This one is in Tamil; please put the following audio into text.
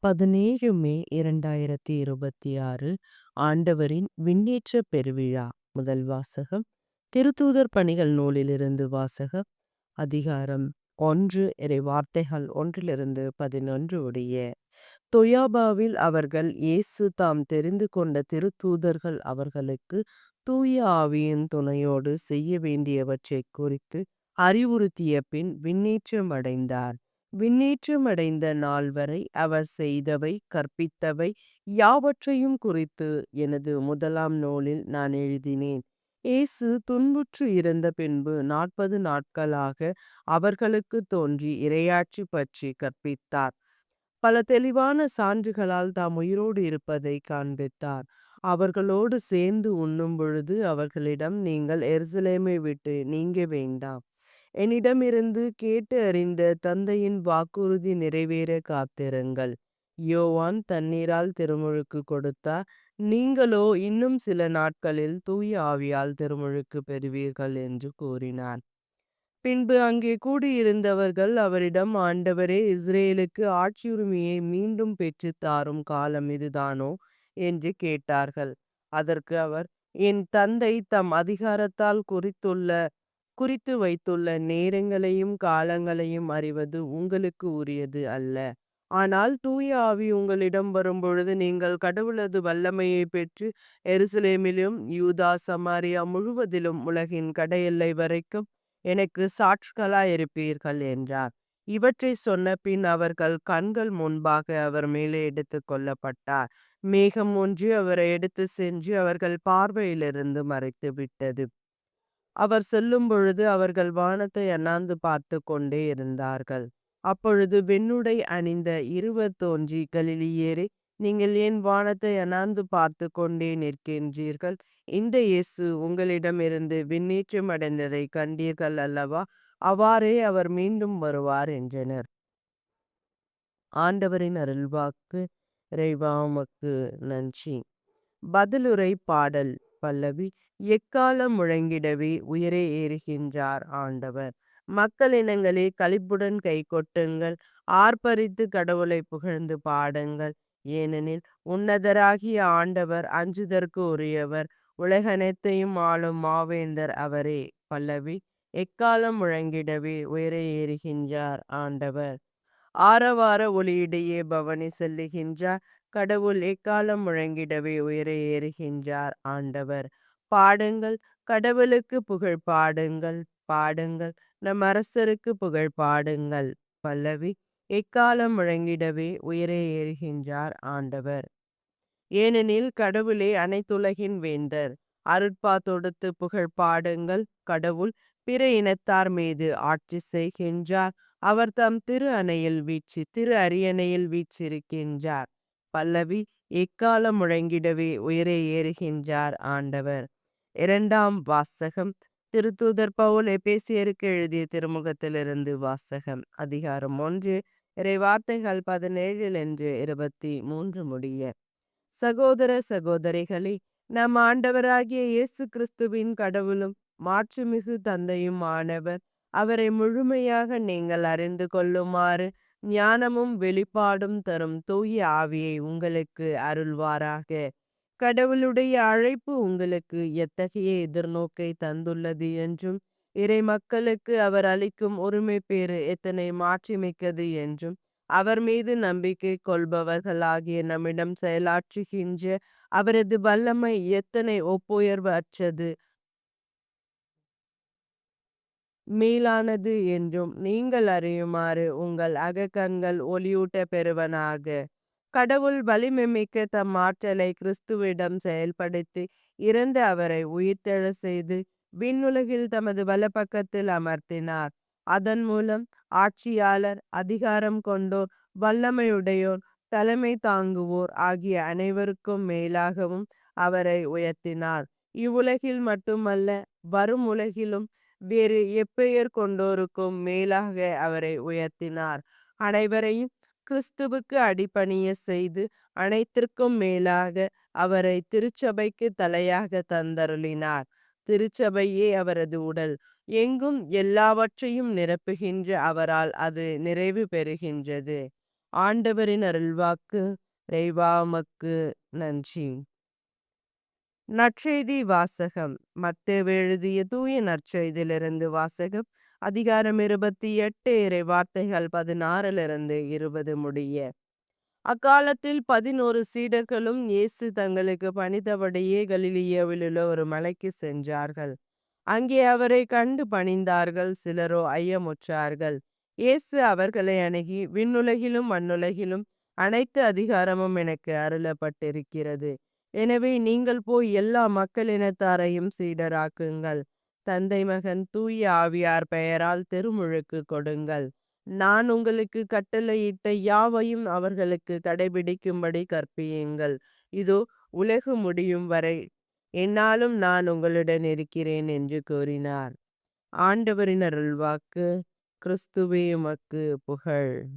17 மே 2026 ஆண்டவரின் விண்ணேற்ற பெருவிழா. முதல் வாசகம் திருத்தூதர் பணிகள் நூலிலிருந்து வாசகம். அதிகாரம் 1. இறை வார்த்தைகள் 1-11 உடைய. தொயாபாவில் அவர்கள் இயேசு தாம் தெரிந்து கொண்ட திருத்தூதர்கள் அவர்களுக்கு தூய ஆவியின் துணையோடு செய்ய வேண்டியவற்றைக் குறித்து அறிவுறுத்திய பின் விண்ணேற்றம் அடைந்தார். விண்ணேற்றமடைந்த நாள் வரை அவர் செய்தவை கற்பித்தவை யாவற்றையும் குறித்து எனது முதலாம் நூலில் நான் எழுதினேன். இயேசு துன்புற்று இறந்த பின்பு 40 நாட்களாக அவர்களுக்கு தோன்றி இறையாட்சி பற்றி கற்பித்தார். பல தெளிவான சான்றுகளால் தாம் உயிரோடு இருப்பதை காண்பித்தார். அவர்களோடு சேர்ந்து உண்ணும் பொழுது அவர்களிடம், நீங்கள் எருசலேமை விட்டு நீங்க வேண்டாம், என்னிடமிருந்து கேட்டு அறிந்த தந்தையின் வாக்குறுதி நிறைவேற காத்திருங்கள். யோவான் தண்ணீரால் திருமுழுக்கு கொடுத்தார், நீங்களோ இன்னும் சில நாட்களில் தூய ஆவியால் திருமுழுக்கு பெறுவீர்கள் என்று கூறினார். பின்பு அங்கே கூடியிருந்தவர்கள் அவரிடம், ஆண்டவரே, இஸ்ரேலுக்கு ஆட்சியுரிமையை மீண்டும் பெற்றுத் தாரும் காலம் இதுதானோ என்று கேட்டார்கள். அதற்கு அவர், என் தந்தை தம் அதிகாரத்தால் குறித்து வைத்துள்ள நேரங்களையும் காலங்களையும் அறிவது உங்களுக்கு உரியது அல்ல. ஆனால் தூய ஆவி உங்களிடம் வரும்பொழுது நீங்கள் கடவுளது வல்லமையை பெற்று எருசலேமிலும் யூதா சமாரியா முழுவதிலும் உலகின் கடையெல்லை வரைக்கும் எனக்கு சாட்சிகளாயிருப்பீர்கள் என்றார். இவற்றை சொன்ன பின் அவர்கள் கண்கள் முன்பாக அவர் மேலே எடுத்து கொள்ளப்பட்டார். மேகம் ஒன்று அவரை எடுத்து சென்று அவர்கள் பார்வையிலிருந்து மறைத்து விட்டது. அவர் செல்லும் பொழுது அவர்கள் வானத்தை அண்ணாந்து பார்த்து கொண்டே இருந்தார்கள். அப்பொழுது வெண்ணுடை அணிந்த இருவர் தோன்றி, கலிலியரே, நீங்கள் ஏன் வானத்தை அண்ணாந்து பார்த்து கொண்டே நிற்கின்றீர்கள்? இந்த இயேசு உங்களிடமிருந்து விண்ணேற்றம் அடைந்ததை கண்டீர்கள் அல்லவா? அவ்வாறே அவர் மீண்டும் வருவார் என்றனர். ஆண்டவரின் அருள்வாக்கு. இறைவா உமக்கு நன்றி. பதிலுரை பாடல். பல்லவி. எக்காலம் முழங்கிடவே உயரே ஏறுகின்றார் ஆண்டவர். மக்களினங்களே, களிப்புடன் கை கொட்டுங்கள், ஆர்ப்பரித்து கடவுளை புகழ்ந்து பாடுங்கள். ஏனெனில் உன்னதராகிய ஆண்டவர் அஞ்சுதற்கு உரியவர், உலகனைத்தையும் ஆளும் மாவேந்தர் அவரே. பல்லவி. எக்காலம் முழங்கிடவே உயரே ஏறுகின்றார் ஆண்டவர். ஆரவார ஒலியிடையே பவனி செல்லுகின்றார் கடவுள், எக்காலம் முழங்கிடவே உயரே ஏறுகின்றார் ஆண்டவர். பாடுங்கள், கடவுளுக்கு புகழ் பாடுங்கள், பாடுங்கள், நம் அரசருக்கு புகழ் பாடுங்கள். பல்லவி. எக்காலம் முழங்கிடவே உயரே ஏறுகின்றார் ஆண்டவர். ஏனெனில் கடவுளே அனைத்துலகின் வேந்தர். அருட்பா தொடுத்து புகழ் பாடுங்கள். கடவுள் பிற இனத்தார் மீது ஆட்சி செய்கின்றார். அவர் தம் திரு அரியணையில் வீற்றிருக்கின்றார். பல்லவி. எக்காலம் முழங்கிடவே உயரே ஏறுகின்றார் ஆண்டவர். இரண்டாம் வாசகம். திருத்தூதர் பவுல் எபேசியருக்கு எழுதிய திருமுகத்திலிருந்து வாசகம். அதிகாரம் 1. இறை வார்த்தைகள் 17-23 முடிய. சகோதர சகோதரிகளே, நம் ஆண்டவராகிய இயேசு கிறிஸ்துவின் கடவுளும் மாட்சிமிகு தந்தையும் ஆனவர், அவரை முழுமையாக நீங்கள் அறிந்து கொள்ளுமாறு ஞானமும் வெளிப்பாடும் தரும் தூய ஆவியை உங்களுக்கு அருள்வாராக. கடவுளுடைய அழைப்பு உங்களுக்கு எத்தகைய எதிர்நோக்கை தந்துள்ளது என்றும், இறை மக்களுக்கு அவர் அளிக்கும் உரிமை பேறு எத்தனை மாட்சிமிக்கது என்றும், அவர் மீது நம்பிக்கை கொள்பவர்களாகிய நம்மிடம் செயலாற்றுகின்ற அவரது வல்லமை எத்தனை ஒப்புயர்வு அற்றது மேலானது என்றும் நீங்கள் அறியுமாறு உங்கள் அகக்கண்கள் ஒளியூட்ட பெறுவனாக. கடவுள் வலிமைமிக்க தம் ஆற்றலை கிறிஸ்துவிடம் செயல்படுத்தி இறந்த அவரை உயிர்த்தெழ செய்து விண்ணுலகில் தமது வலப்பக்கத்தில் அமர்த்தினார். அதன் மூலம் ஆட்சியாளர், அதிகாரம் கொண்டோர், வல்லமையுடையோர், தலைமை தாங்குவோர் ஆகிய அனைவருக்கும் மேலாகவும் அவரை உயர்த்தினார். இவ்வுலகில் மட்டுமல்ல, வரும் உலகிலும் வேறு எப்பெயர் கொண்டோருக்கும் மேலாக அவரை உயர்த்தினார். அனைவரையும் கிறிஸ்துவுக்கு அடிபணிய செய்து அனைத்திற்கும் மேலாக அவரை திருச்சபைக்கு தலையாக தந்தருளினார். திருச்சபையே அவரது உடல். எங்கும் எல்லாவற்றையும் நிரப்புகின்ற அவரால் அது நிறைவு பெறுகின்றது. ஆண்டவரின் அருள்வாக்கு. இறைவா உமக்கு நன்றி. நற்செய்தி வாசகம். மத்தேயு எழுதிய தூய நற்செய்தியிலிருந்து வாசகம். அதிகாரம் 28, இறை வார்த்தைகள் 16 20 முடிய. அக்காலத்தில் 11 சீடர்களும் இயேசு தங்களுக்கு பணித்தபடியே கலிலேயாவிலுள்ள ஒரு மலைக்கு சென்றார்கள். அங்கே அவரை கண்டு பணிந்தார்கள். சிலரோ ஐயமுற்றார்கள். இயேசு அவர்களை அணுகி, விண்ணுலகிலும் மண்ணுலகிலும் அனைத்து அதிகாரமும் எனக்கு அருளப்பட்டிருக்கிறது. எனவே நீங்கள் போய் எல்லா மக்களினத்தாரையும் சீடராக்குங்கள். தந்தை, மகன், தூய ஆவியார் பெயரால் திருமுழுக்கு கொடுங்கள். நான் உங்களுக்கு கட்டளையிட்ட யாவையும் அவர்களுக்கு கடைபிடிக்கும்படி கற்பியுங்கள். இதோ, உலகு முடியும் வரை எந்நாளும் நான் உங்களுடன் இருக்கிறேன் என்று கூறினார். ஆண்டவரின் அருள்வாக்கு. கிறிஸ்துவே உமக்கு புகழ்.